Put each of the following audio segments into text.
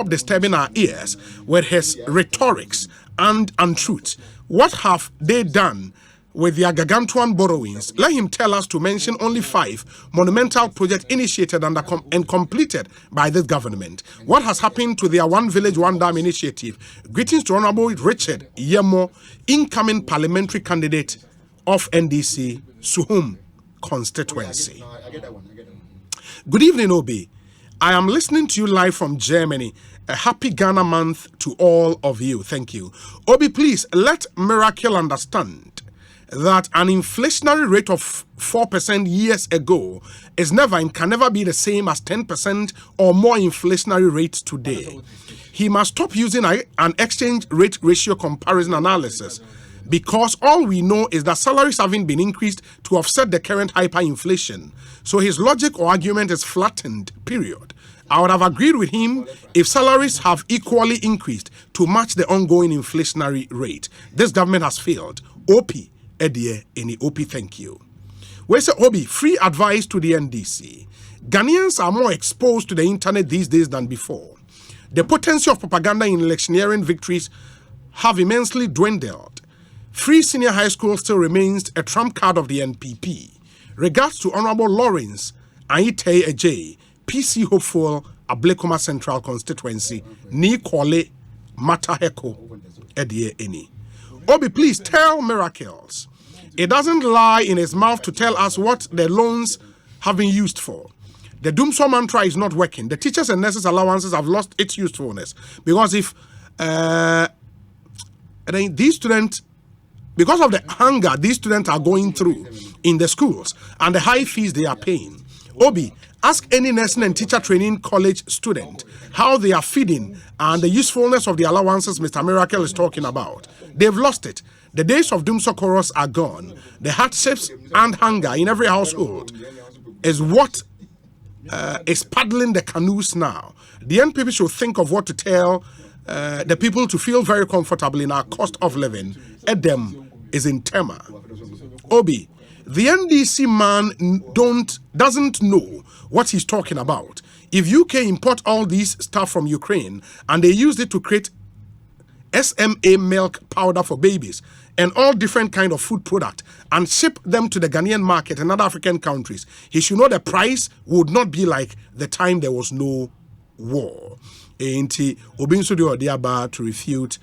disturbing our ears with his rhetorics and untruths. What have they done with their gargantuan borrowings? Let him tell us to mention only 5 monumental projects initiated and completed by this government. What has happened to their One Village, One Dam initiative? Greetings to Honorable Richard Yemo, incoming parliamentary candidate of NDC, Suhum constituency. Good evening, Obi. I am listening to you live from Germany. A happy Ghana month to all of you. Thank you. Obi, please let Miracle understand that an inflationary rate of 4% years ago is never and can never be the same as 10% or more inflationary rates today. He must stop using an exchange rate ratio comparison analysis, because all we know is that salaries haven't been increased to offset the current hyperinflation. So his logic or argument is flattened, period. I would have agreed with him if salaries have equally increased to match the ongoing inflationary rate. This government has failed. OP, Edie, any OP, thank you. We say, Obi, free advice to the NDC. Ghanaians are more exposed to the internet these days than before. The potency of propaganda in electioneering victories have immensely dwindled. Free senior high school still remains a trump card of the NPP. Regards to Honorable Lawrence Aite Ej, PC hopeful, Ablekuma Central constituency, Ni Kwale Mataheko, Edie Eni. Obi, please tell Miracles. It doesn't lie in his mouth to tell us what the loans have been used for. The Doomsday mantra is not working. The teachers and nurses allowances have lost its usefulness. Because if these students, because of the hunger these students are going through in the schools and the high fees they are paying, Obi, ask any nursing and teacher training college student how they are feeding and the usefulness of the allowances Mr. Miracle is talking about. They've lost it. The days of doom chorus are gone. The hardships and hunger in every household is what is paddling the canoes now. The NPP should think of what to tell the people to feel very comfortable in our cost of living. Edem is in Tema. Obi, the NDC man doesn't know what he's talking about. If UK import all these stuff from Ukraine and they use it to create SMA milk powder for babies and all different kind of food product and ship them to the Ghanaian market and other African countries, he should know the price would not be like the time there was no war. Enti obinso de odiaba to refute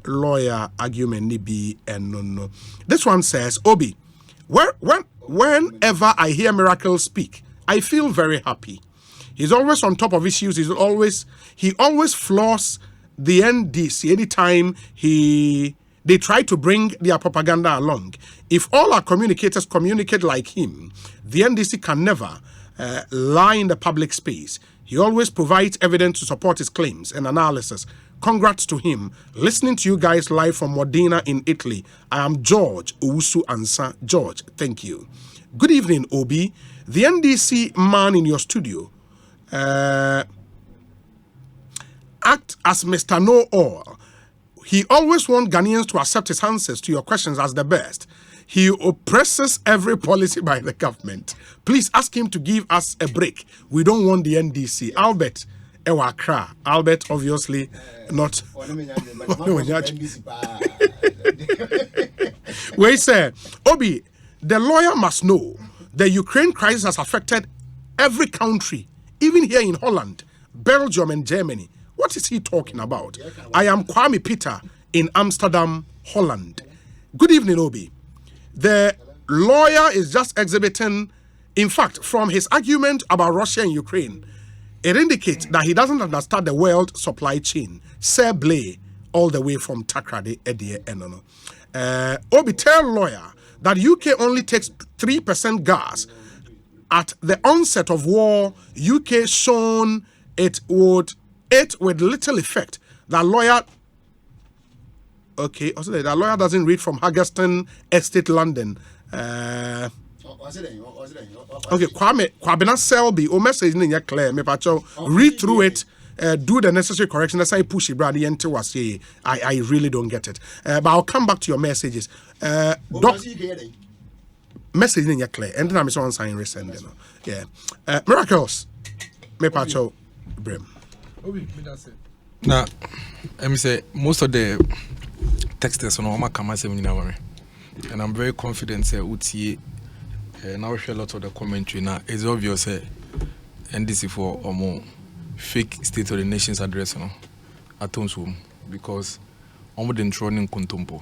lawyer argument nibi and no. This one says, Obi, whenever I hear Miracle speak, I feel very happy. He's always on top of issues. He always floors the NDC anytime they try to bring their propaganda along. If all our communicators communicate like him, the NDC can never lie in the public space. He always provides evidence to support his claims and analysis. Congrats to him. Listening to you guys live from Modena in Italy. I am George Owusu Ansa. George, thank you. Good evening, Obi. The NDC man in your studio act as Mr. Know-All. He always wants Ghanaians to accept his answers to your questions as the best. He oppresses every policy by the government. Please ask him to give us a break. We don't want the NDC. Albert Ewakra. Albert, obviously, not. We say, Obi, the lawyer must know the Ukraine crisis has affected every country, even here in Holland, Belgium, and Germany. What is he talking about? I am Kwame Peter in Amsterdam, Holland. Good evening, Obi. The lawyer is just exhibiting, in fact, from his argument about Russia and Ukraine, it indicates that he doesn't understand the world supply chain. Sir Blay, all the way from Takrade, Edie, Enono. Obi, tell lawyer that UK only takes 3% gas. At the onset of war, UK shown it with little effect. That lawyer, okay, also that lawyer doesn't read from Haggerston Estate, London. Okay, Kwabena Selby, o message in your clear, me pacho, read through it, do the necessary correction. That's how I push it, brother. I really don't get it. But I'll come back to your messages. Message in your clear, and then I'm so sign resend. Yeah, miracles, me pacho, brim. Now, let me say most of the texters on Oma Kamase and I'm very confident say Uti now we share a lot of the commentary now. It's obvious NDC for more fake State of the Nations address at home because almost running Kuntumpo.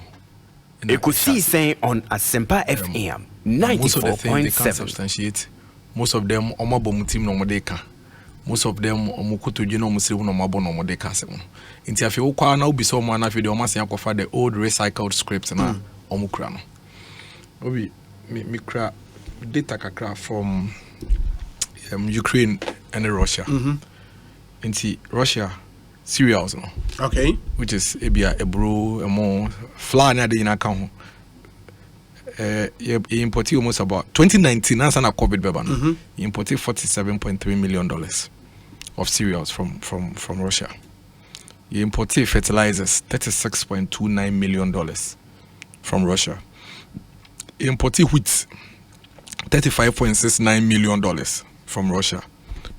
Ekosiisen on Asempa FM 94.7. Most of the things they can't substantiate. Most of them Oma Bomutim no Modeka. Most of them Omukutu Jino Muslim no Mabo no Modeka. Inti afi ukwa na ubi so mwana fi de omasi yakofa the old recycled scripts na omukra no. Obi mi kra data kakra from Ukraine and Russia. Inti Russia cereals no. Okay. Which is ebia ebro emo flour na de ina kan ho. Imported almost about 2019 as an COVID beba no. Imported $47.3 million of cereals from Russia. You imported fertilizers $36.29 million from Russia. You imported wheat $35.69 million from Russia.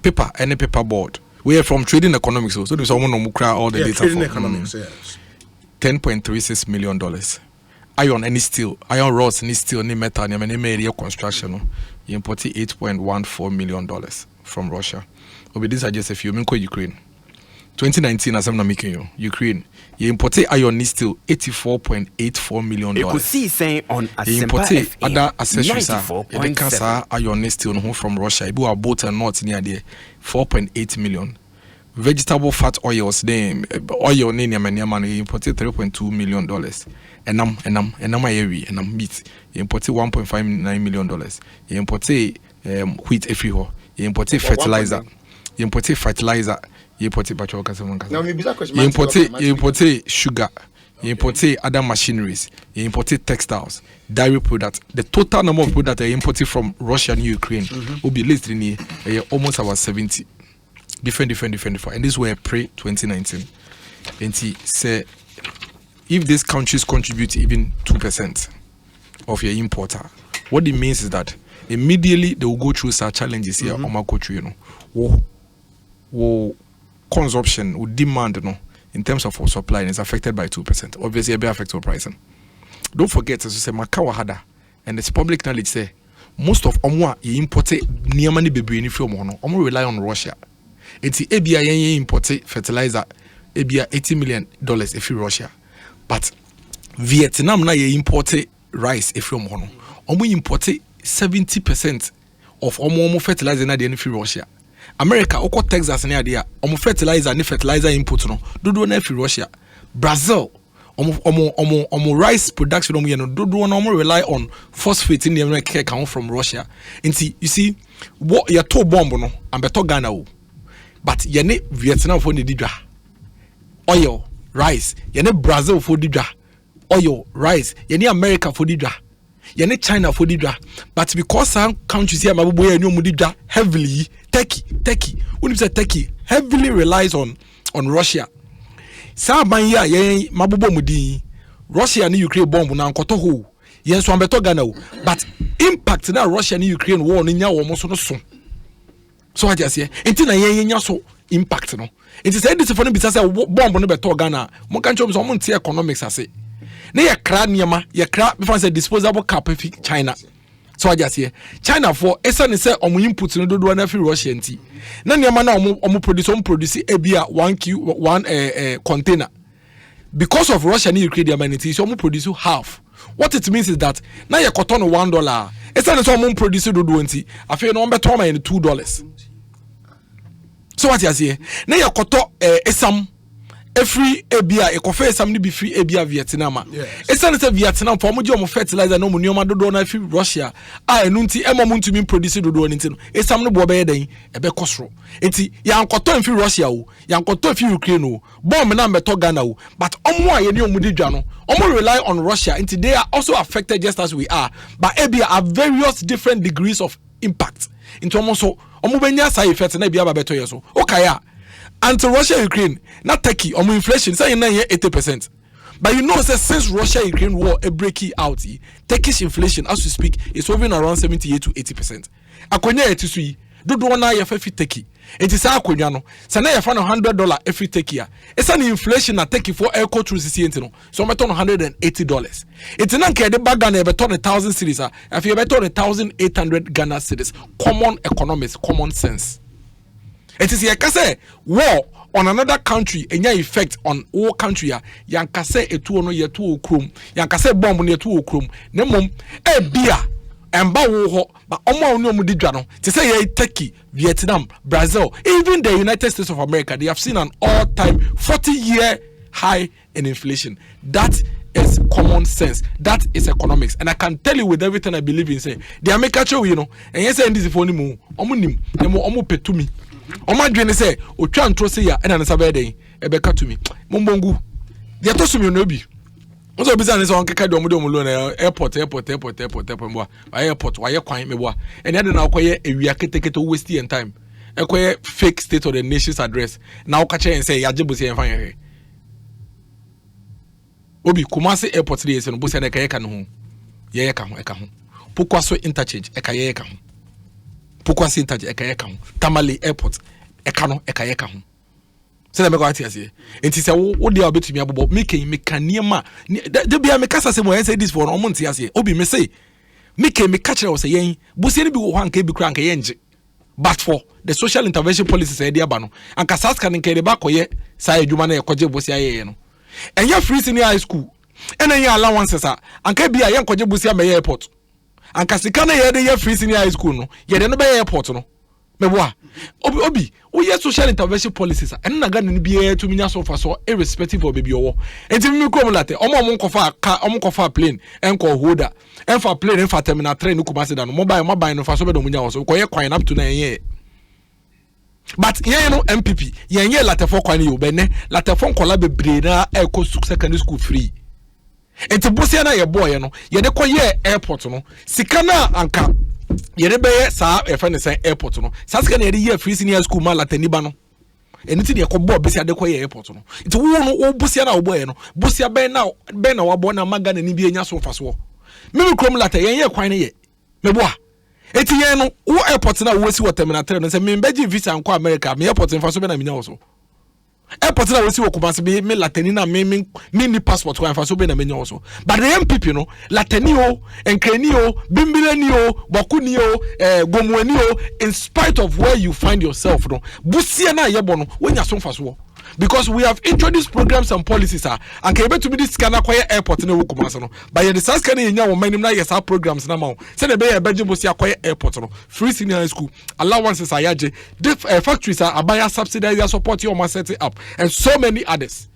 Paper, any paper board. We are from trading economics, so there's someone who cry all the data trading for economics, yes. $10.36 million. Iron, any steel, iron rods, any steel, any metal, any area construction. You imported $8.14 million from Russia. But these are just a few. Ukraine. 2019, as I'm not making you, Ukraine. You imported iron steel, $84.84 million. Ekosiisen on You Asempa imported FM other accessories. 94.7. Iron steel from Russia. You are both and not near there. $4.8 million. Vegetable fat oils, oil man, you imported $3.2 million. And I'm meat. You imported $1.59 million. You imported wheat everywhere. You imported fertilizer. You imported fertilizer. You imported you imported sugar. You imported other machineries. You imported textiles, dairy products. The total number of products that are imported from Russia and Ukraine will be listed in almost about 70. Different. And these were pre-2019. And he said, if these countries contribute even 2% of your importer, what it means is that immediately they will go through such challenges here on my country, consumption, demand, in terms of our supply is affected by 2%. Obviously, it will affect our pricing. Don't forget, as you say, Makawa Hada, and it's public knowledge say most of Omwa imported Niamani baby from Omo rely on Russia. It's ABI imported fertilizer, ABI $80 million if you Russia. But Vietnam na imported rice if you Mono. Omo imported 70% of Omo fertilizer na the Russia. America, oko Texas near there, fertilizer input no, do na fi Russia. Brazil, rice production do rely on phosphate in the America come from Russia. And you see, what you to bomb no, and beto Ghana o. But yene Vietnam for the oil, rice, yene Brazil for the oil, rice, yene America for the yene China for the but because some countries here heavily Turkey when you say Turkey heavily relies on Russia. Sabanya ye mabubo mudi Russia and Ukraine bomb na nkoto ho yen so ambeto Ghana o but impact na Russia and Ukraine war no nya wo mo so no so what you say enti na yen nya so impact no enti say this for no be say bomb no beto Ghana mo kan chom so mo ntie economics ase na ye kra niema ye kra before say disposable cap China. So I just say China for esa ne say omo input no dodo na fi Russia nti na niam na omo produce ebia 1 container because of Russia and Ukraine humanity so omo produce half. What it means is that na ye cotton $1 esa ne so omo produce dodo nti afi no ombeto ma $2. So what you say na ye cotton esam every ebia ekofe some ni be free ebia Vietnam. It's not Vietnam for mo fertilizer no mo nioma dodo na free Russia. Enu nti emo mo ntumi produce dodo nti no. Esam no bo be den ebe kosoro. Enti ya nkoto free Russia o, ya nkoto free Ukraine o. Bomb na meto Ghana o. But omo aye ni omo didwa no. Omo rely on Russia. Enti they are also affected just as we are. But ebia have various different degrees of impact. Enti omo so omo benya side effect na ebia ba beto yeso. Okay until Russia Ukraine, not Turkey, inflation, say 80%. But you know, since Russia Ukraine war a breaking out, Turkish inflation, as we speak, is hovering around 78 to 80%. Akonya etisui, do na ye fa fi take enti sa akonwa no se na ye fa no $100 every take a esa na inflation na take for echo through enti no so meto no $180 enti na nke de baga na e beto no 1000 cedis a afi e beto no 1800 Ghana cedis. Common economics, common sense. It is say war on another country enya effect on all country a yanka say etu no ye tu okrom yanka say bomb no ye tu okrom na mom e bia emba wo ho ba omo no mu di dwa no te say ye Turkey, Vietnam, Brazil, even the United States of America, they have seen an all-time 40-year high in inflation. That is common sense. That is economics. And I can tell you with everything I believe in, say the American show, you know, and yes, and this is for me, omunim, omu petumi. Oma dwene say o twa ntro say ya na nsa be den e be ka to me mombongu dia to so me no bi ozo business on keka do mo lo na airport mo airport wa ye kwan me bo ene de na akoye ewia ketekete waste your time akoye fake state of the nation's address na o ka che say ya jebusi en fan ye obi Kumasi airport dey say no bo say na ka no ho ye ka ho Pokwaso interchange e ka ye ka ho Pokwaso interchange e ka ye ka ho Tamale airport e ka no e ka ye ka ho se na me go atiase enti se wo dey obetumi abobo me kan niema de bia me kasa se mo say this for no mo ntiase obi me say me ka kire wo say yen busie ni bi wo hanka bi kura hanka yenje but for the social intervention policies e dey aba no anka saska nka de ba koye sai adwuma na e koje busie aye no enya free senior high school ena yen allowances a anka bia yen koje busie me airport anka sika na ye de ye free senior high school no ye de no be airport no meboa obi we social intervention policies and na Ghana ni bia to minya so fa so irrespective of baby owo enti mi kom late omo nkofa plane enko holder enfa plane enfa terminal train ku Kumasi da no mobile no fa so be do munya so ko ye kwan up to na ye but yen no MPP yen ye latefo kwan ye obene latefo nkola bebre na eko secondary school free enti bosia na ye boy no ye de koye airport no sika na anka yere beye sa efa ne say airport no sasika na yere ye free senior school ma latani ba no eniti de ekobbo besi ade koye airport no nti wo no wo bosia na wo boye no bosia ben na wa bo na maga na ni bi enya so faso me krom lata yen ye kwan ne ye me boa eti yen no wo airport na wo si wo terminal 3 no say me beji visa nko America me airport faso be na minya wo so airport na wo si wo Kumasi me latani na me ni passport kwa faso be na minya wo so but the MPP no latani o enkrani o bimbilani o bakuni o gomwani o in spite of where you find yourself no busia na yebo no wonya so faso because we have introduced programs and policies and can able to be this scanner quiet airport na wo Kumasi no but ye the scan na yenya wo manim na yes programs na ma say na be ye beje busia quiet airport no free senior high school allowances ayaje factories are abaya subsidize support your must set it up and so many others.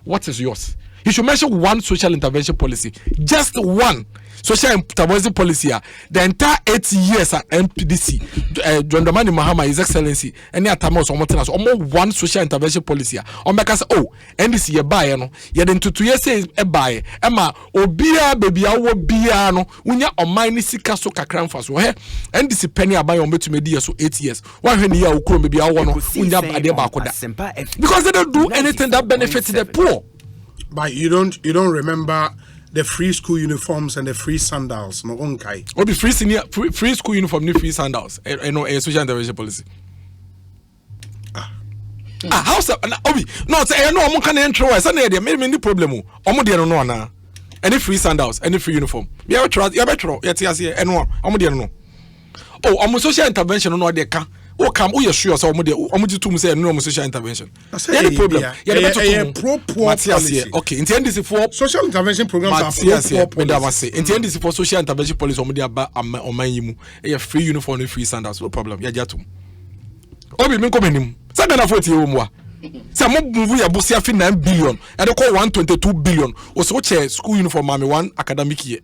What is yours? You should mention one social intervention policy, just one social intervention policy. The entire 8 years at MPDC, John Dramani Mahama, His Excellency, any atamos or Montanas, almost one social intervention policy. On because NDC ye buy no, ye then 2 years say a buy. Emma obia baby awo bia no, unya o mine sika so kakran fa so he. NDC penny abuy on betu media so 8 years. One when year ukro baby awo no, unya ade ba koda. Because they don't do anything that benefits the poor. But you don't remember the free school uniforms and the free sandals, no onkai. Or be free school uniform, new free sandals. No a social intervention policy. How's that? Obi, no, say no, I'm can intro. I said there maybe any problem. Omo dey no na. Any free sandals, any free uniform. You better and no. Omo dey no. Oh, omo social intervention no dey ka. O come o sure so omo to say no social intervention. Any problem? Yeah, pro-poor policy. Okay, in the end this for social intervention programs are pro-poor policy. In the end this for social intervention policy omo dey aba omanyimu. E free uniform and free sandals, no problem. Ya jatum. Obi me come anim. Say na 40 o mo a. Say mo move ya bosia fi 9 billion. E dey call 122 billion. O so che school uniform mame one academic year.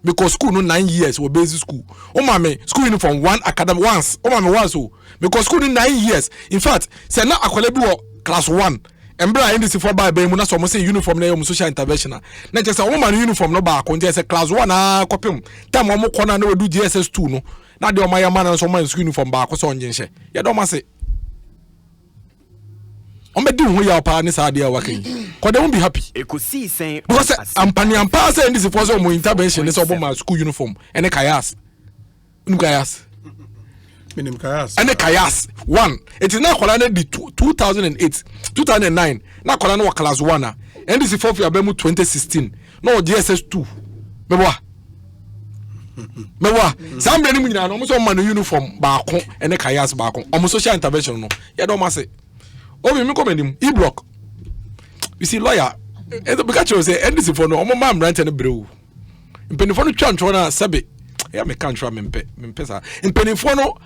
Because school no 9 years or basic school. Oh mama, school uniform one academic once. Oh mama once so. Because school no 9 years. In fact, say na akwalebi class 1. Embra ndc for by be mu na so mo say uniform na your social intervention. Na just say oh man uniform no ba ko say class 1 na kopim. Time mo kona na we do GSS 2 no. Na de o man na so man school uniform ba ko so onye nhye. Ye do ma say Omedi hu ya pa ni sa dia wakan. Ko they won't be happy. Ekosiisen because ampani ampa say this for so mo intervention is about my school uniform and kayas. Kayas. Minim Kayas. And the Kayas one. It is now called the 2008, 2009. Now called class 1. And this is for Abemu 2016. No GSS 2. Mewa. Somebody in almost on my uniform back and the Kayas back on social intervention. No, ya don't must say. Oh, we come him. E-block. You see, lawyer. Because you say, and this is for no, my mom rent and a brew. In Penifono Chantrona Sabi. Yeah, me can't try Mempesa. In Penifono,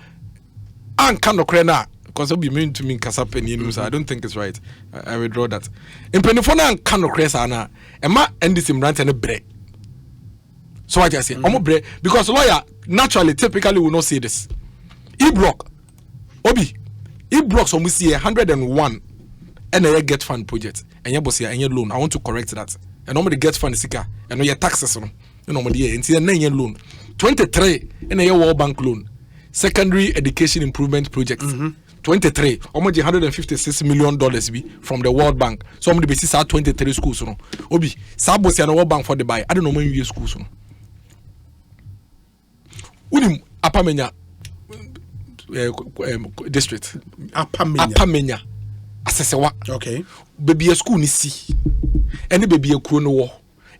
and cannot crena. Because it'll be mean to me, Casapeni, so I don't think it's right. I withdraw that. In Penifona and Cano Cresana, and my end is in rant and a break. So I just say, break because lawyer naturally typically will not say this. E-block, Obi, E-blocks when we see 101 and a get fund project and your boss and your loan. I want to correct that. And normally get fund is sicker and your taxes on normally into a 9 year loan. 23 and a year World Bank loan. Secondary education improvement project. 23 almost $156 million be from the World Bank. So I'm the basis 23 schools no. Obi Sabos and World Bank for the buy. I don't know when you use schools no. Unim Apamenya district. Apamenya. Asesewa. Okay. Baby a school ni si. Any baby a crew no war.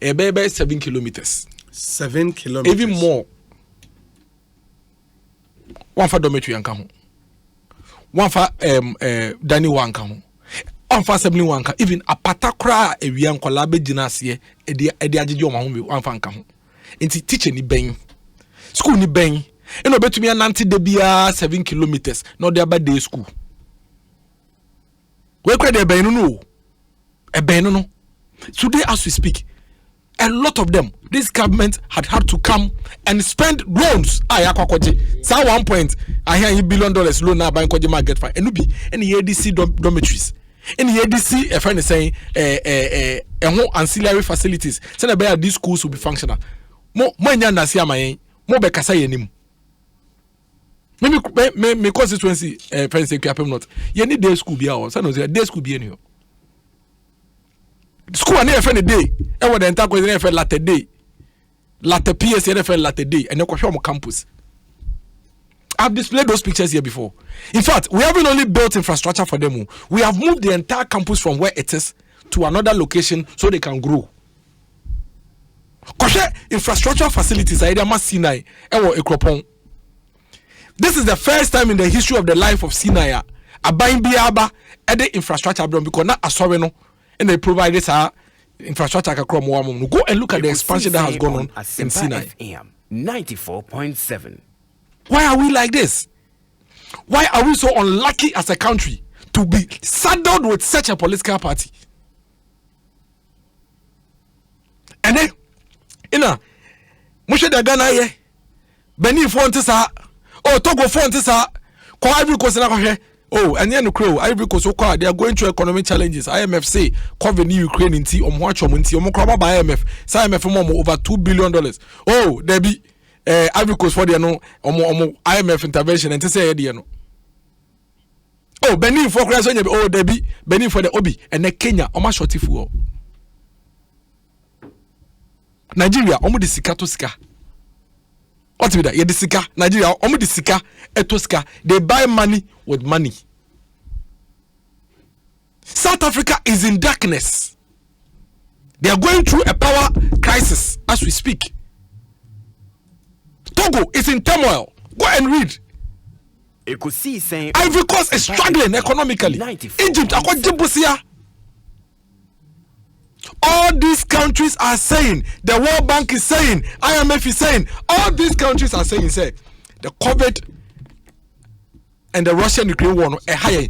A baby 7 kilometers. 7 kilometers. Even more. One for dormitory and come. One for Danny Wanka. One for assembly Wanka. Even a patakra a young collabe dynasty, a diagio one for Anka. Into teaching ni bang. School ni bang. And no bet to me an anti debia 7 kilometers, not their bad day school. Where could they be no? A no. Today, as we speak, a lot of them, this government had to come and spend loans. So 1 point, I hear $1 billion loan now buying Kojima get fine. And be any ADC dormitories. Any ADC, a friend is saying, more ancillary facilities. So that these schools will be functional. More more bekasa yenim. Me constituency friends say kwapem not. Ye need day school be our. So no day school be any. School na friend day. E wo the entire question friend latte day. Latte PS na friend latte day and you mo campus. I've displayed those pictures here before. In fact, we haven't only built infrastructure for them. We have moved the entire campus from where it is to another location so they can grow. Koshe infrastructure facilities are either Sinai or Ekropon. This is the first time in the history of the life of Sinai abayin biaba at the infrastructure because not asoreno and they provide this infrastructure across Moamon. Go and look at the expansion that has gone on in Sinai. 94.7. Why are we like this? Why are we so unlucky as a country to be saddled with such a political party? And then Mushe da Ghana ye Benin phone sa Togo phone sa ko Ivory Coast na ko oh and no crow Ivory Coast ko they are going through economic challenges. IMF say cover the Ukraine nti omo atwom nti omo kraba ba IMF say IMF mo over $2 billion. Oh there be Ivory Coast for there no omo IMF intervention and say there no. Oh Benin for crash oh there be Benin for the obi and Kenya omo shorty fuel. Nigeria, omo de sika to sika. What be that? Ye de sika. Nigeria, omo de sika eto sika. They buy money with money. South Africa is in darkness. They are going through a power crisis as we speak. Togo is in turmoil. Go and read. Ekosiisen. Ivory Coast is struggling economically. Egypt, akwa Djibouti. All these countries are saying, the World Bank is saying, IMF is saying, all these countries are saying, say, the COVID and the Russian-Ukraine war are higher.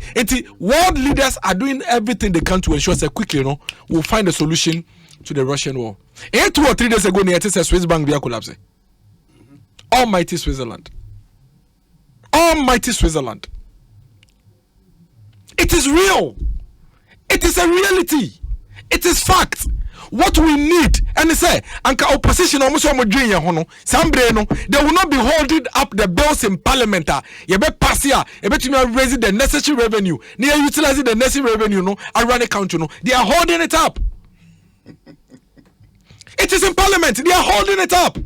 World leaders are doing everything they can to ensure that quickly, we'll find a solution to the Russian war. 2 or 3 days ago, near Swiss bank will collapse. Almighty Switzerland. Almighty Switzerland. It is real. It is a reality. It is fact. What we need, and they say, Anka opposition almost they will not be holding up the bills in Parliament. You bet pass here, you bet me raising the necessary revenue. They are utilizing the necessary revenue, around the country, They are holding it up. It is in Parliament. They are holding it up.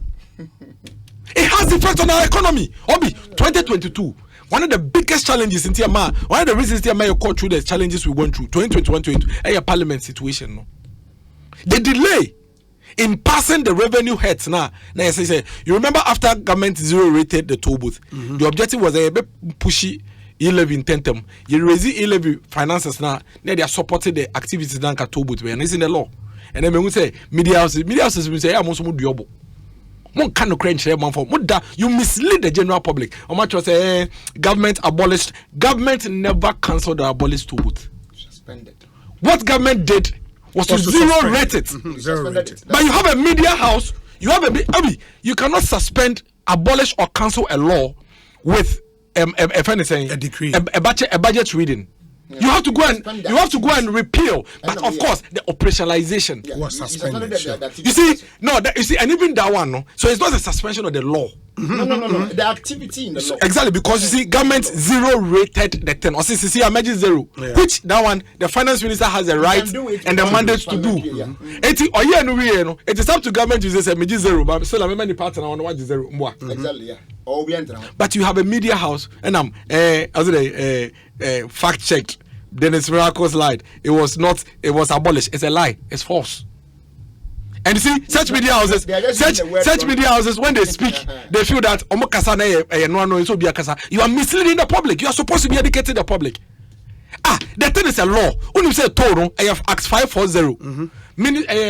It has effect on our economy. Obi 2022. One of the biggest challenges in TMA, one of the reasons TMA caught through the challenges we went through 2021 a parliament situation. No, the delay in passing the revenue heads now. You remember after government zero rated the toll booth, the objective was a bit pushy. 11 tentum. You raise 11 finances now. They are supporting the activities down at toll booth. And it's in the law. And then we say media houses will say, I'm also doable. One kind of crunch man for you mislead the general public. How much was government abolished? Government never cancelled or abolished toll booth. Suspended. What government did was to zero rate it. Zero rated. But you have a media house. You have you cannot suspend, abolish, or cancel a law with a decree, a budget reading. Yeah. You have to go and repeal. But of course, the operationalization was suspended. You see, and even that one, no. So it's not a suspension of the law. No. The activity in the law. Exactly, because you see, government zero rated the 10. Or since you imagine zero, which that one, the finance minister has a right and the mandate to do. It is up to government to say zero, but still, I'm many partner on what is zero. Exactly, yeah. But you have a media house, and fact checked. Dennis Miracle's lied. It was abolished. It's a lie. It's false. And you see, such media houses, when they speak, they feel that you are misleading the public. You are supposed to be educating the public. The thing is a law. When you say Toro, I have Act 540,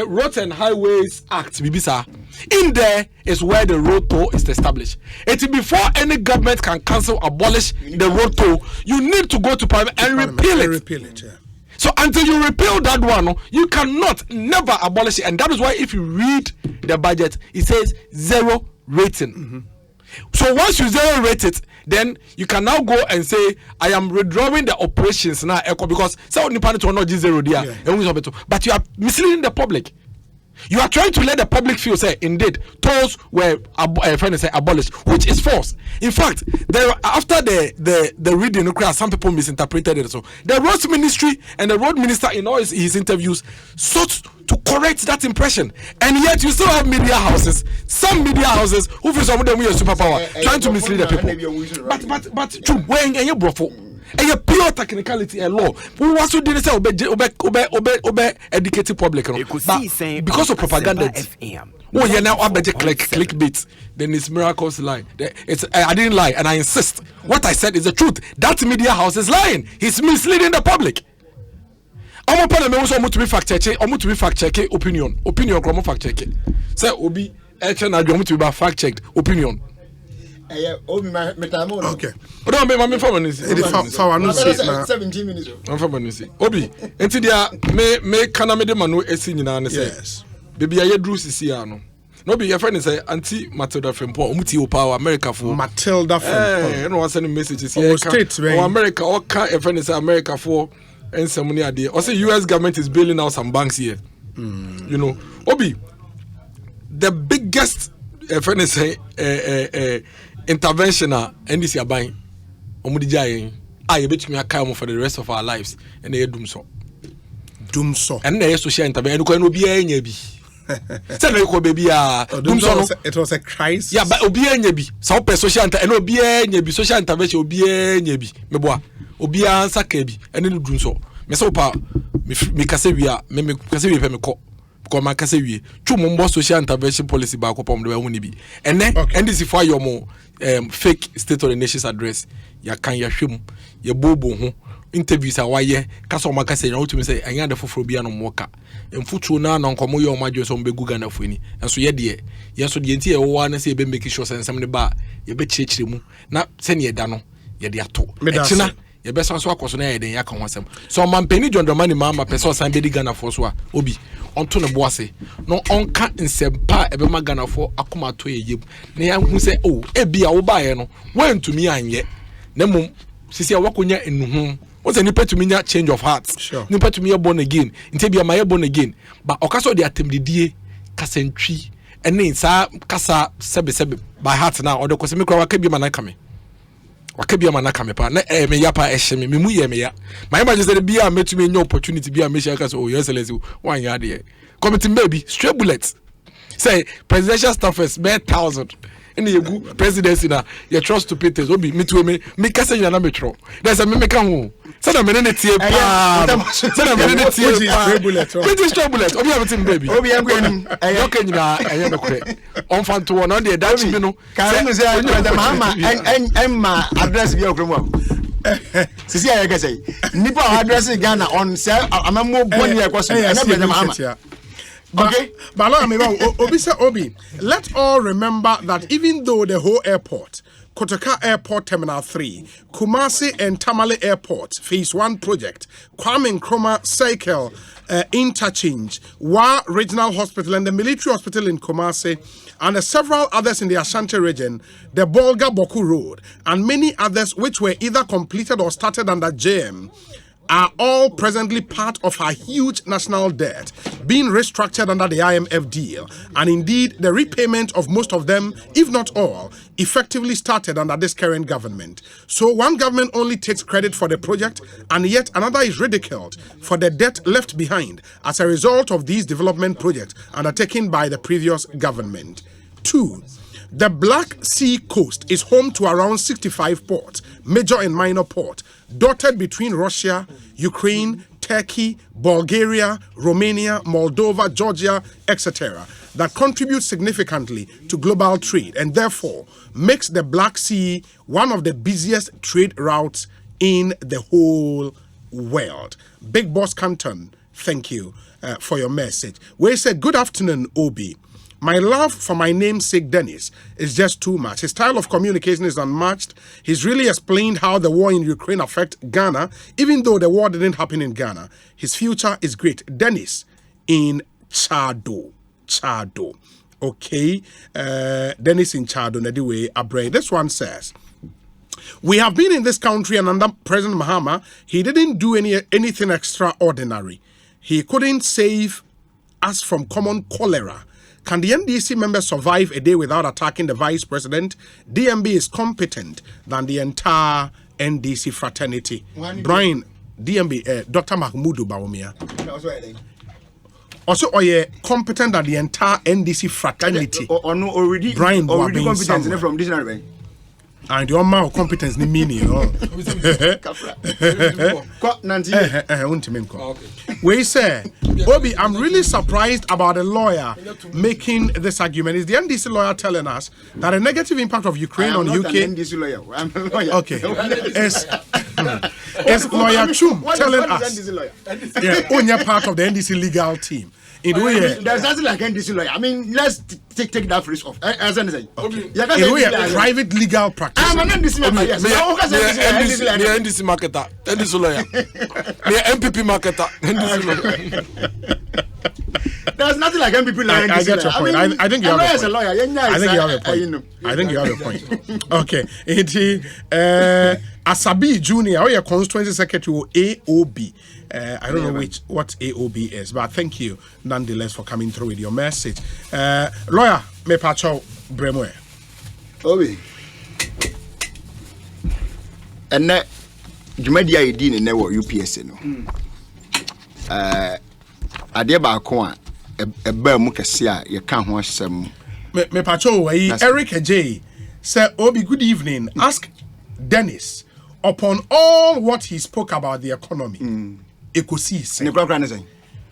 Roads and Highways Act, Bibisa. In there is where the road toll is established. It is before any government can cancel, abolish the road toll, you need to go to Parliament and repeal it. So until you repeal that one, you cannot never abolish it. And that is why if you read the budget, it says zero rating. So once you zero rate it, then you can now go and say, I am withdrawing the operations now, because some people will not zero there. But you are misleading the public. You are trying to let the public feel, say, indeed, tolls were abolished, which is false. In fact, after the reading, some people misinterpreted it. So the roads ministry and the road minister in all his interviews sought to correct that impression. And yet you still have media houses, some media houses who feel some of them with superpower, trying to mislead the people. But true, when you brofo. A pure technicality and law. Who was to say obey educated public? Because of propaganda. Oh, you now clickbait. Then it's Miracle's lie. I didn't lie, and I insist. What I said is the truth. That media house is lying. He's misleading the public. I'm to be fact checking. I'm to be fact checking opinion. Opinion, fact checking. Say Obi, to be fact checked opinion. Okay. Don't be my 17 minutes. Obi, enti dia me kana me de manu esi nyina ne say. Yes. Baby aye dru sisi ano. No be your friend say Auntie Matilda Frempo, omuti o power America for. Matilda Frempo. No one send messages here. America or can your friend say America for ensem ni ade. O say US government is bailing out some banks here. You know, Obi, the biggest friend say interventional NDC aban omudi jayen you betumi aka mo for the rest of our lives and they doom so and na social intervention ko no bi anya bi say na ko baby doom so it was a crisis. Yeah, but obi anya bi so per social and obi anya bi social intervention obi anya bi meboa obi ansa ka bi and no doom so me so pa me kase wi a me kase wi pe me ko because kase wi twu mo social intervention policy ba ko pom de hu ni bi and this for your mo fake state of the nation's address ya kan ya hwem ya bobo ho interviews a waye kasa o maka say na wotumi say anya da foforo bia no moka emfutuo na na nkomo ye o madwo so mbegu Ghana foni enso ye de nti e wo na say be make sure sensem ne ba ye be chirechire mu na se ne ye da no ye de ato echina ye be so akoso na ye den ya kan hosem so mampani John Dramani mama person san be di Ghana for so a obi onto ne boase no onka nsempa ebe ma Ghana for akoma to ye yem na ya hu say ebia wo ba ye no wantumi anye na mum sisi awakonya enuhu what's a nipa to me change of heart nipa to me born again nti bia ma born again but okaso de atemdidie kasentwi ene sa kasa sebe by heart now or the kwese me kwa waka bia manaka me pa na me ya pa ehye me mu ye me ya my imagine say bia metumi nya opportunity bia me share kasa yes let's one ya de committee baby straight bullets say presidential staffers be 1,000 Any good presidency na you trust to Peters obi me to me kasa nya na metro there's a me ka ho say na me ne tie pa say na me ne tie pa British bullet obi abetim baby obi enkwenu okay nyina eye no kre on fan to one on the that me no kan no say Mahama emma address bi okromo sisi aye ka say nipa address Ghana on say amamo boni e kwaso na President Mahama. Okay, but Obi, let's all remember that even though the whole airport, Kotoka Airport Terminal 3, Kumasi and Tamale Airport Phase 1 project, Kwame Nkrumah Cycle interchange, Wa Regional Hospital and the Military Hospital in Kumasi, and several others in the Ashanti region, the Bolga Boku Road, and many others which were either completed or started under JM, are all presently part of our huge national debt being restructured under the IMF deal, and indeed the repayment of most of them, if not all, effectively started under this current government. So one government only takes credit for the project, and yet another is ridiculed for the debt left behind as a result of these development projects undertaken by the previous government. 2. The Black Sea coast is home to around 65 ports, major and minor ports, dotted between Russia, Ukraine, Turkey, Bulgaria, Romania, Moldova, Georgia, etc., that contribute significantly to global trade and therefore makes the Black Sea one of the busiest trade routes in the whole world. Big Boss Canton, thank you for your message. We said, good afternoon, Obi. My love for my namesake Dennis is just too much. His style of communication is unmatched. He's really explained how the war in Ukraine affects Ghana, even though the war didn't happen in Ghana. His future is great. Dennis in Chado. Okay. Dennis in Chado. Anyway, Abre. This one says, we have been in this country and under President Mahama, he didn't do anything extraordinary. He couldn't save us from common cholera. Can the NDC members survive a day without attacking the vice president? DMB is competent than the entire NDC fraternity. Brian, DMB, Dr. Mahmoud Bawumia. Also, competent than the entire NDC fraternity. Already competent from dictionary. And your mouth competence ni meaning, you know. We say, Obi, I'm really surprised about a lawyer making this argument. Is the NDC lawyer telling us that a negative impact of Ukraine on UK? NDC lawyer. I'm a lawyer. Okay. Is lawyer Chum telling us? Yeah, only part of the NDC legal team. There's nothing like NDC lawyer. I mean, let's take that phrase off. As I say, private legal practice. I'm an NDC lawyer. Yes. NDC marketer, NDC lawyer, MPP marketer, NDC lawyer. There's nothing like MPP lawyer. I get your point. I think you have a point. I think you have a point. Okay. Asabi Junior, your constituency secretary AOB. I don't know what AOB is, but thank you nonetheless for coming through with your message. Lawyer, me pacho Bremwe. Obi. And that Jumadi ID in our UPS no. Ade ba ko a ba mu kese a ye ka ho asem. Me pacho Eric J say Obi, good evening. Ask Dennis upon all what he spoke about the economy. Ekosiisen.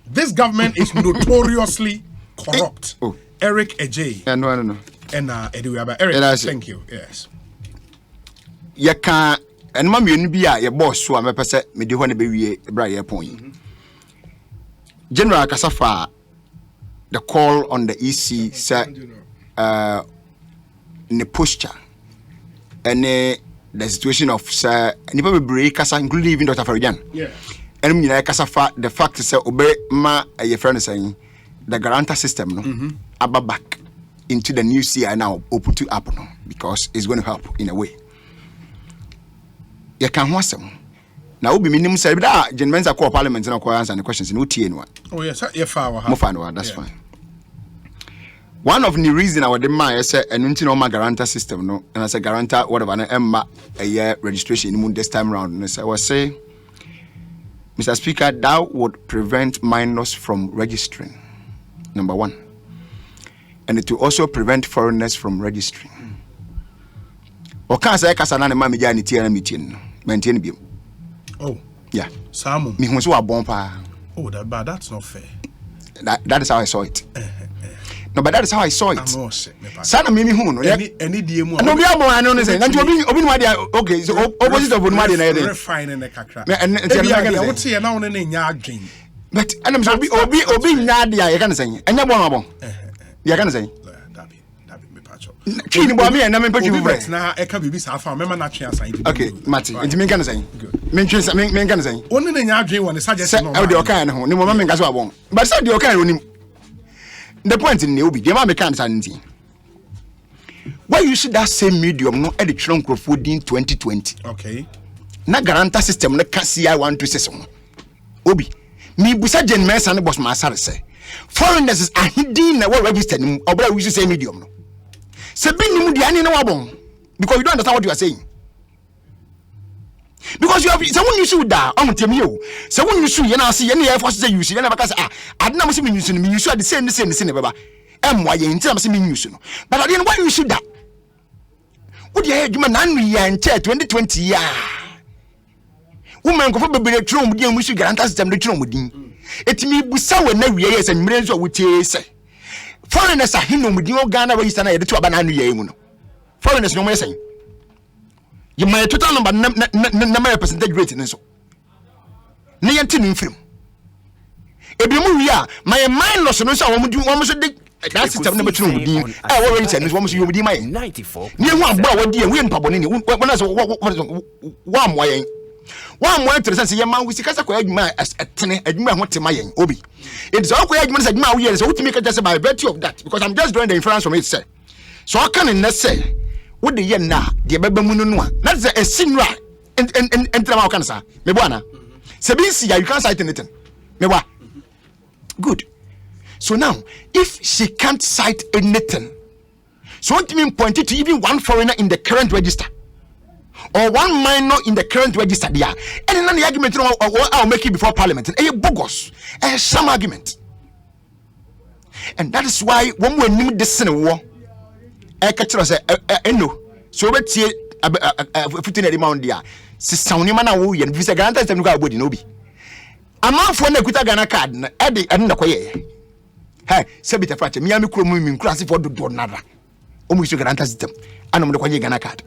This government is notoriously corrupt. Eric Ejay. No. And anyway, Eric, thank you. Yes. You can and mammy you be a boss so I'm a person me do want to be a bright point. General Kasafa, the call on the EC said in the posture and the situation of sir and if break Kasa including even Dr. Farijan. Yeah. And you know, the fact is, obey my friend saying the guarantor system, no, aba back into the new CI now open to happen because it's going to help in a way. You can want some. Now, we minimum say that gentlemen are called parliament and answer the questions in UTN one. Oh, yes, that's fine. That's fine. One of the reasons I would demand is a normal guarantor system, no, and as a guarantor, whatever, a year registration this time around. And I was saying, Mr. Speaker, that would prevent minors from registering, number one. And it will also prevent foreigners from registering. O can't say Casana and Mammy Jani Tiana meeting. Maintain him. Oh, Yeah. Salmon. Me who's a bomba. Oh, that's not fair. That is how I saw it. No, but that is how I saw it. I'm all set. Sana Mimi Hoon. Any DMO. No, we are more. I know. And you will be okay. So opposite of Bunmadi. Refining the cacra. And I would say now in a yard dream. but and I'm sorry, Obi Nadia, I can say, and you're one. You can say. Chini Bobby and I'm put you now. I can be Safa. Remember not chance. Okay, Matty, and you can say. Mention something, men can say. Only in yard dream when the suggestion of the Okan, no woman as well. But said the Okan. The point in Newbie, the Mamma can't say anything. Why you see that same medium no edit trunk of food in 2020? Okay. Na garanta system na kasi I want to say so. Obi, me busa gen mess and boss my say. Foreigners are hidden na what registered or we should say medium no. Se bin ni mu di ani na wabon because you don't understand what you are saying. Because you have someone you should da on tell you. Someone you should you na see any air force say you see na because I didn't see me use me you should the same baba. Why you inti am see me use no. But I didn't why you should that. What you head you man 2020 ya. Woman go for bebe tro mu di mu should guarantee system de tro mu din. Etimi busa we na wiye yes and mire so we tie say. Foreigners are hinu mu din o Ghana register na ye de to aba na anu ye mu no. Foreigners no mo say. You my total number na percentage rate in so. Na yenti ni film. Ebi mu wi a my minus no so wo so de that system na betru mu din. Eh wo rate no wo so yo di my 94. Ni hu agba wo di e we mpabone ni wo na so wo amwa yen. Wo amwa interesting ye man we sika sa kwa adwuma etene adwuma ho tema yen obi. It is all kwa adwuma sa adwuma wo ye so wo timi ka just by virtue of that because I'm just drawing the inference from it say. So I can in say what the yen na the beba mu no that's a sinra and ma kan sa me boana se bin si you can't cite anything me boa good. So now if she can't cite anything, so what mean pointed to even one foreigner in the current register or one minor in the current register there and then the argument I'll make it before parliament a bogus some argument. And that is why when we need this in a war I catch us no. So let's see a 15 amount there. Sisawni mana wo ye visa garanta system ko abodi no bi. Amanfo na kuta Ghana card na e de na koye. Hey, sebita frache mi amikro mu mi nkura sifo do nada. O mu isu garanta system. Ana mo de koye Ghana card.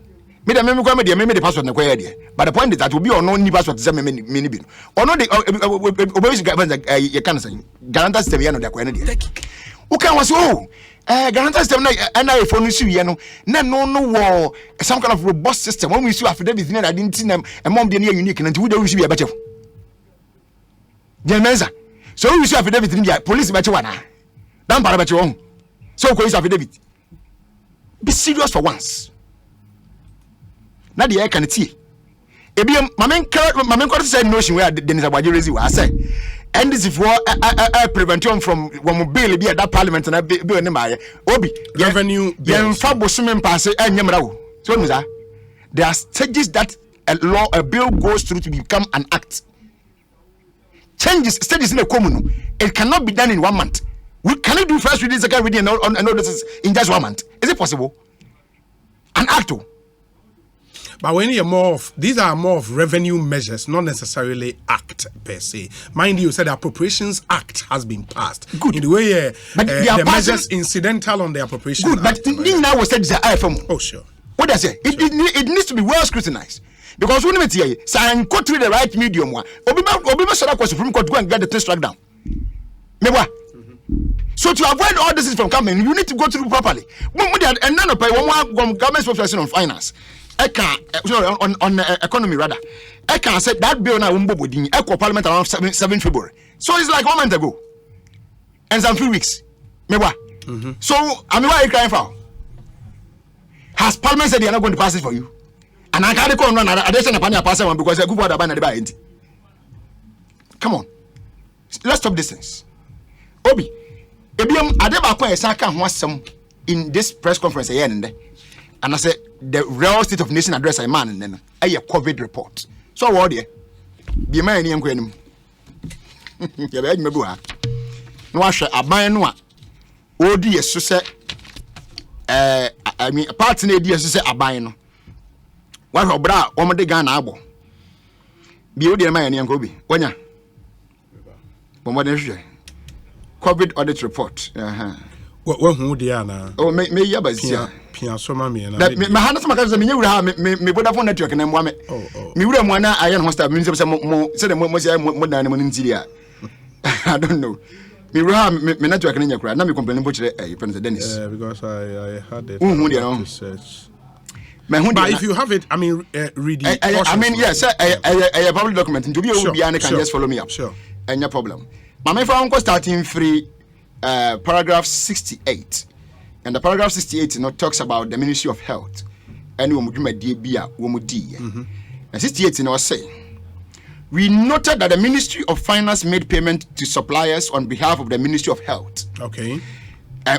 Me de me ko me de password na koye de. But the point is that will be on no ni password say me ni bi. Ono de oboyi garanta ye kan say garanta system ye no de koye na de. O kan was guarantee system na e phone issue ye no wo some kind of robust system when we issue affidavit na identity na mom de na unique na nti wo de issue be beche Jenmenza so we issue affidavit ni police beche wana dan para beche won so ko issue affidavit be serious for once na de e kan tie ebi mamen ko say notion where Dennis Agbaje raise wa say and this is for prevent you from when bill be at that parliament and bill ni ma obi revenue yen fa bosumen pass enyemra wo so musa there are stages that a bill goes through to become an act. Changes stages in the common it cannot be done in 1 month. We cannot do first reading, second reading and all this is in just 1 month. Is it possible? An act. But when you're more of these are more of revenue measures, not necessarily act per se. Mind you, said the Appropriations Act has been passed. Good. In the way but the measures incidental on the Appropriations Good, Act. But now we said the IFM. Oh sure. What does it? It needs to be well scrutinized. Because when we say I go through the right medium one, Obi Sara was Supreme Court go and get the thing struck down. So to avoid all this from coming, you need to go through properly. And none of one government spokesperson on finance. On economy rather. I can say that bill now in Eco Parliament around 7 February. So it's like 1 month ago. And some 3 weeks. So I mean, why are you crying for? Has Parliament said they are not going to pass it for you? And I can't come run. I don't pass it because I go for the ban at the come on. Let's stop this things. Obi. Ebiam adeba kwa esaka ho asem in this press conference here and I said the real state of nation address I man and then a COVID report. So what there? Be man ni enko anim. Ya be adwuma bu ha. No ahwe aban no a odi yeso se I mean part na edi yeso se aban no. What obra omode Ghana abo. Bi odi ma yan yanko bi. Wanya. Bomode hwe. COVID audit report. What who dia na? Oh, me yabazia. Pia so ma me na. Me hana so maka me nyewura ha me Vodafone network na mwa me. Me wura mu na ayen hosta me say mo say mo dan mo ntiri a. I don't know. Me wura me network na nyakura na me complain bo kire President Dennis. Because I had it. Research. But if you have it, I mean, read it. I mean, yes, a public document. To be able to can just follow me up. Sure. And no problem. My main for starting free, paragraph 68. And the paragraph 68 talks about the Ministry of Health. And we do my DBA, and 68 say, we noted that the Ministry of Finance made payment to suppliers on behalf of the Ministry of Health. Okay.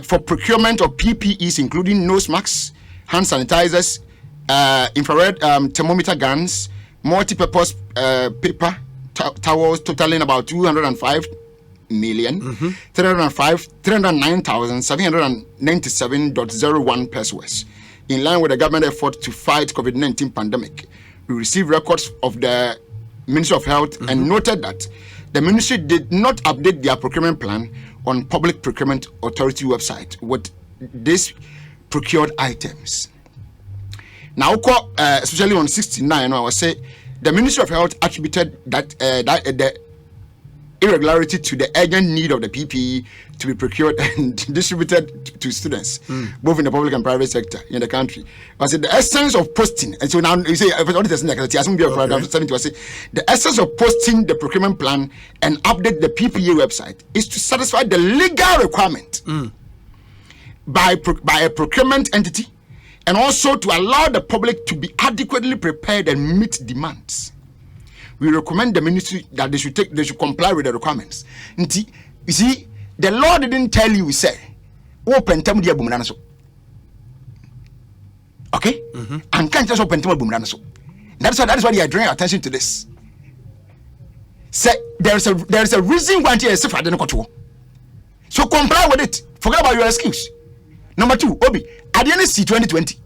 For procurement of PPEs, including nose masks, hand sanitizers, infrared thermometer guns, multi-purpose paper towels totaling about 205 million, 309,797.01 pesos. In line with the government effort to fight COVID-19 pandemic, we received records of the Ministry of Health and noted that the ministry did not update their procurement plan on Public Procurement Authority website with these procured items. Now, especially on 69, I will say the Ministry of Health attributed that the irregularity to the urgent need of the PPE to be procured and distributed to students, both in the public and private sector in the country. I said the essence of posting, and so now you say, the essence of posting the procurement plan and update the PPE website is to satisfy the legal requirement by a procurement entity, and also to allow the public to be adequately prepared and meet demands. We recommend the ministry that they should comply with the requirements. You see, the law didn't tell you, say, open temple bumrana so. Okay? And can't just open temple bumrana so. That is why they are drawing attention to this. Say there is a reason why you suffer the control. So comply with it. Forget about your excuse. Number 2, Obi, at the end of 2020.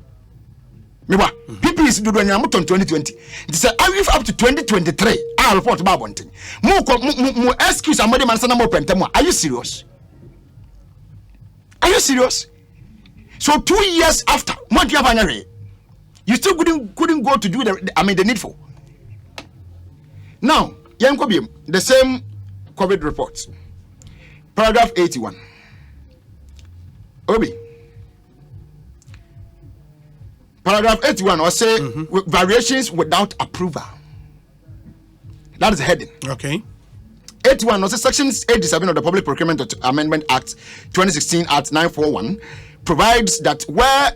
People is doing 2020. They say, I live up to 2023. I'll report about one thing. More excuse and more pentamo. Are you serious? Are you serious? So 2 years after, you still couldn't go to do the needful. Now, the same COVID reports. Paragraph 81. Obi. Paragraph 81 or say variations without approval. That is the heading. Okay. 81 or say section 87 of the Public Procurement Amendment Act 2016 Act 941 provides that where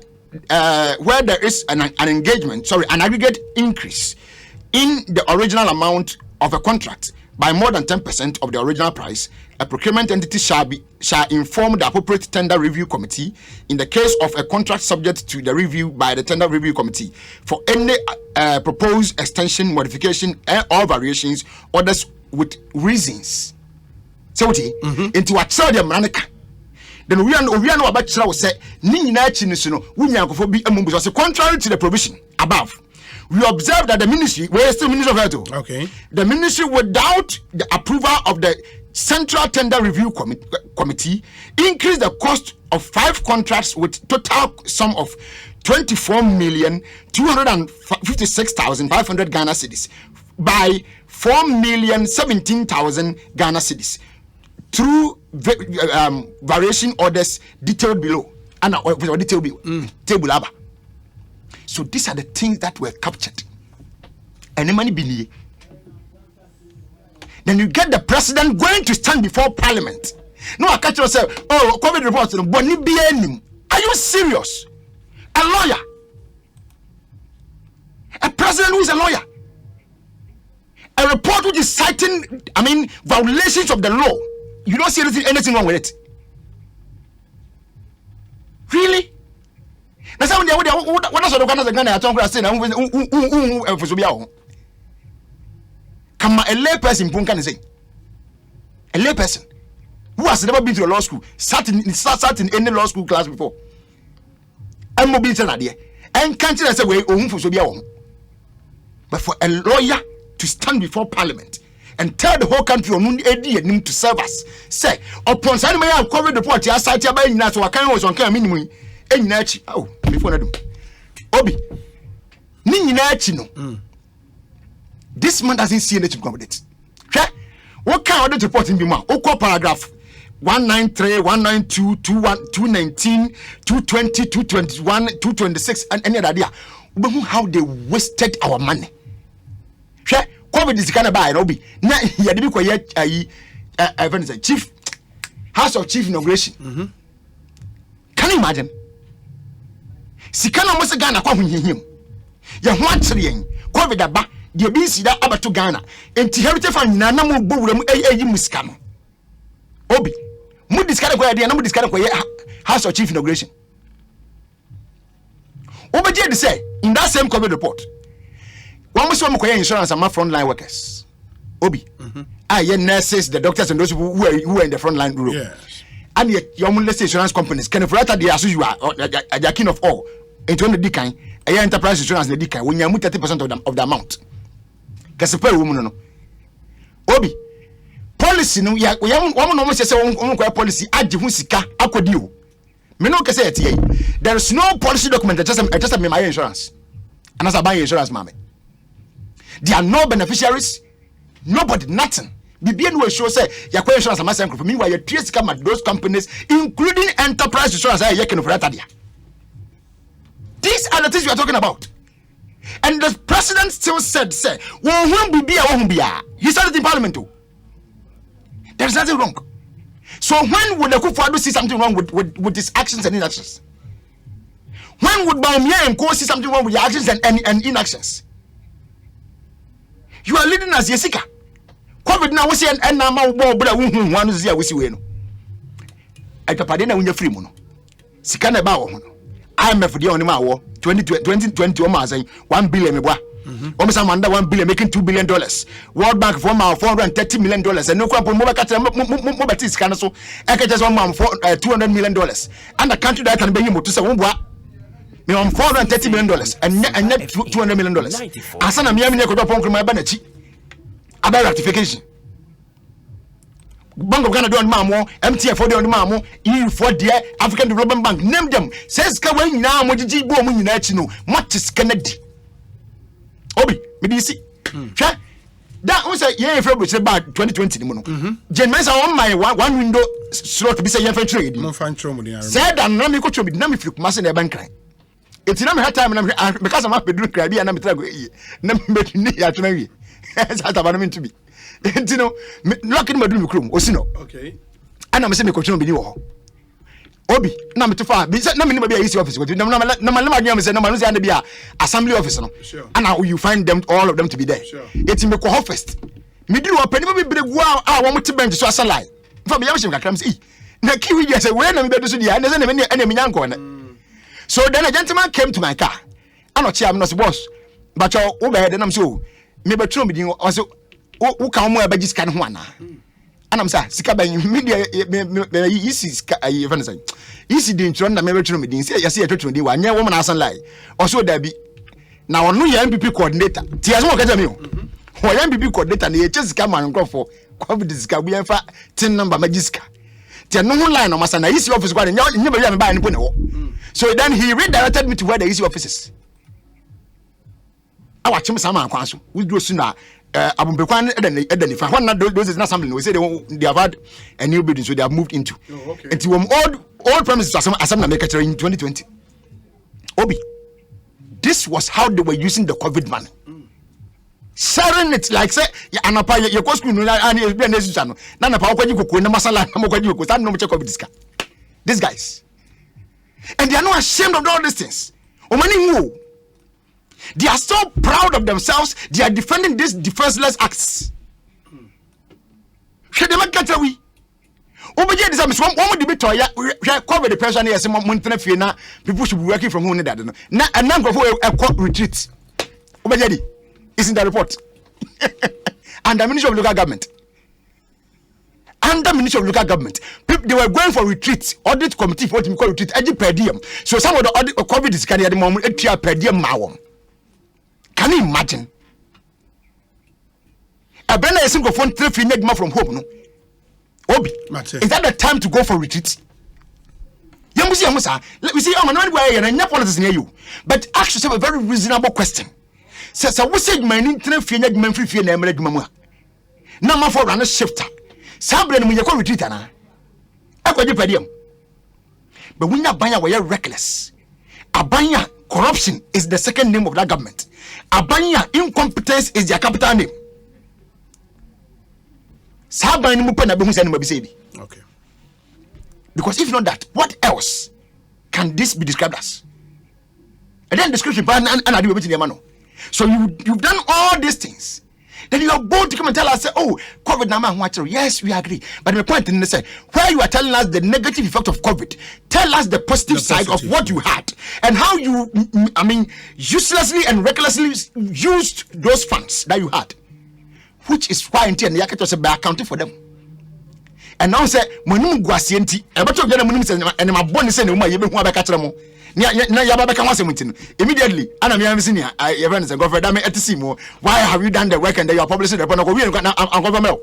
there is an aggregate increase in the original amount of a contract by more than 10% of the original price, a procurement entity shall inform the appropriate tender review committee in the case of a contract subject to the review by the tender review committee for any proposed extension, modification, or variations, orders with reasons. So what into a child America. Then we are no about to say Nina Chinusuno, contrary to the provision above. We observe that the ministry, we're still Ministry of Health. Okay. The ministry, without the approval of the Central Tender Review Committee, increased the cost of 5 contracts with total sum of 24,256,500 Ghana cedis by 4,017,000 Ghana cedis through variation orders detailed below. Table. So these are the things that were captured. And the money being. Then you get the president going to stand before Parliament. No, I catch yourself. Oh, COVID reports. Are you serious? A lawyer. A president who is a lawyer. A report which is citing, violations of the law. You don't see anything wrong with it. Really? That's how what else the Ghana are saying. Come a lay person can say. A lay person who has never been to a law school, sat in any law school class before. And mobile idea. And can't say way for Sobia. But for a lawyer to stand before Parliament and tell the whole country on AD to serve us, say, upon signing my COVID report, I cited by Nas or can was on minimum. Oh, before I do. Obi, Nini, this man doesn't see anything to come with it. What kind of audit report in Bima? Oko paragraph 193, 192, 219, 220, 221, 226, and any other idea. How they wasted our money. COVID is kind of bad, Obi. Now, he had to be quiet. Chief House of Chief Inauguration. Can you imagine? Sikana must Ghana come him. You want to be COVID aba. The BC that about to Ghana. And to heritage from Nana Mubu Muskam. Obi. Mood this kind of idea, no this kind of House of Chief Inauguration. Obi did say in that same COVID report. One was some insurance and my frontline workers. Obi. Nurses, the doctors, and those who are in the frontline group. Yes. And yet, your insurance companies can afford the as you are, the king of all. Into the decline, a enterprise insurance in the decline when you are 30% of the amount. Because a woman, no. Obi. Policy, no, we have one almost say one policy, Adjusika, Aquadio. Menoka say it. There is no policy document that just my insurance. And as I buy insurance, mammy. There are no beneficiaries, nobody, nothing. BBN will show say your insurance and my for me while your tears come at those companies, including enterprise insurance. These are the things we are talking about. And the president still said, say, he said it in Parliament too. There is nothing wrong. So when would the Kufuor see something wrong with his actions and inactions? When would Baumia and Co see something wrong with your actions and inactions? You are leading as Jessica. COVID now we see and now one is here we see when. I capadena when you're free mono. Sikana bao. I'm for the only ma 2020 saying 1 billion me almost under 1 billion making $2 billion. World Bank for $430 million and no crap mobile scanner so I can just one for $200 million. And the country that can be able to say me on $430 million and net $200 million. Asana me amine kodo pon kroma ba na chi. About ratification. Bank of Ghana do on mamo, MTF for the on mamo, EU for the African Development Bank. Name them. Says ka when now mo jiji bo mo nyina chi no. Much is Kennedy. Obi, me di si. Hwe. That was a year for about 2020 ni mo no. Jen mensa on my one window slot be say yen fa trade. No fan chom ni. Said and na me ko chom na me fi kuma se na ban kran. It's not my time because I'm happy to cry and I'm trying to me ya to me. That's what I'm to be. You know, locking my room, Osino. Okay. And I'm saying, me coaching be Obi, na me too far. Be na me be easy office. No man say no man say be assembly office no. Sure. And now you find them all of them to be there. Sure. It's me ko first. Me do open me be wow one mo bench so asala. For me yam kakram say. Na kiwi just say when na me be do so dia. Na say na me nyanko na. So then a gentleman came to my car. I'm not sure I'm not the boss. But you're over then I'm so. Maybe true me also who come more about this kind of one. And I'm saying, Sikaba media easy the intro and maybe true me. Say, you see a true day one. Yeah, woman has lie. Also, there be now on new MPP coordinator. Tia's more get me. Why MPP coordinator and he just come and go for COVID discovery and for 10 number magiska. There no line on my son. Easy office one. Never buy any. So then he redirected me to where the easy offices. I watch him some council. We do sooner. Abumbequan Eden. If I want those is not something we say they have had a new building, so they have moved into. Oh, okay. Into old premises as some make it in 2020. Obi, this was how they were using the COVID money. Sharing it like say anapa your cost school and you be necessary. Nana pa kwaji ko na masala na kwaji ko stand no check of this guy. These guys. And they are not ashamed of all these things. They are so proud of themselves. They are defending these defenseless acts. Should they make it away? Over here, this is one debate. Cover the person here. Some monthly fee now. People should be working from home. Now, a number of a court retreat. Over here, is in the report. And the Ministry of Local Government. Under Ministry of Local Government, they were going for retreat, audit committee for what we call retreat, edgy per diem. So some of the audit COVID is carrying at the moment, per diem mawam. Can you imagine? a brand a single phone 3 free negma from home no obi Mate. is that the time to go for retreat yamusi yamusa let me see I'm not way and nya politics near you but ask yourself a very reasonable question says I was saying my 3 free negma free na emre dwuma mu na ma for run shifter sabre no me retreat ana akwaje padiam but when abanya we reckless abanya corruption is the second name of that government abanya incompetence is their capital name saban ni mu pa na be hu se ni mabi se bi Okay. because if not that what else can this be described as and then description and I do everything no so you've done all these things then you are bold to come and tell us say oh COVID na ma ho yes we agree but my point is say where you are telling us the negative effect of COVID tell us the positive side of what you had and how you uselessly and recklessly used those funds that you had which is why until the market was accounting for them and now say monum guase enti e beto gya na monum say and my bone say na mo ye be hu abeka kire mo na ya babeka wasem enti immediately ana me am say ni your friend say governor that me etisi mo why have you done the work and then you are publishing the report na government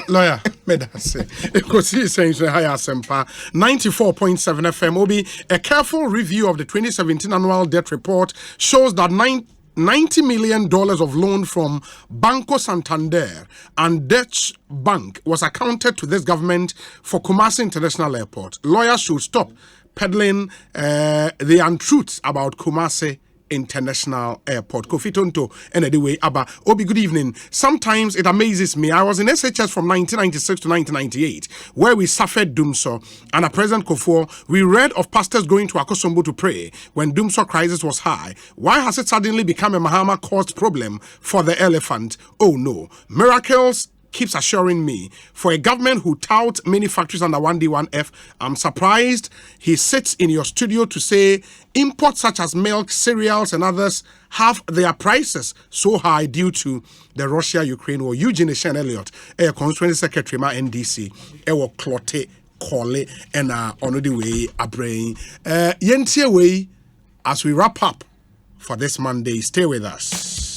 Lawyer, Medase. Ekosiisen so high asempa 94.7 FM. Obi, a careful review of the 2017 annual debt report shows that $90 million of loan from Banco Santander and Dutch Bank was accounted to this government for Kumasi International Airport. Lawyers should stop peddling the untruths about Kumasi International Airport. Kofi Tonto, and anyway, Abba. Obi, good evening. Sometimes it amazes me. I was in SHS from 1996 to 1998, where we suffered Dumso. And at present, Kofo, we read of pastors going to Akosombo to pray when Dumso crisis was high. Why has it suddenly become a Mahama-caused problem for the elephant? Oh no. Miracles keeps assuring me, for a government who tout many factories under 1D1F, I'm surprised he sits in your studio to say imports such as milk, cereals, and others have their prices so high due to the Russia-Ukraine war. Eugene Shen Elliott, Constituency Secretary, ma NDC, Clote, Kole, and on the way, Abrain. Yentie way, as we wrap up for this Monday, stay with us.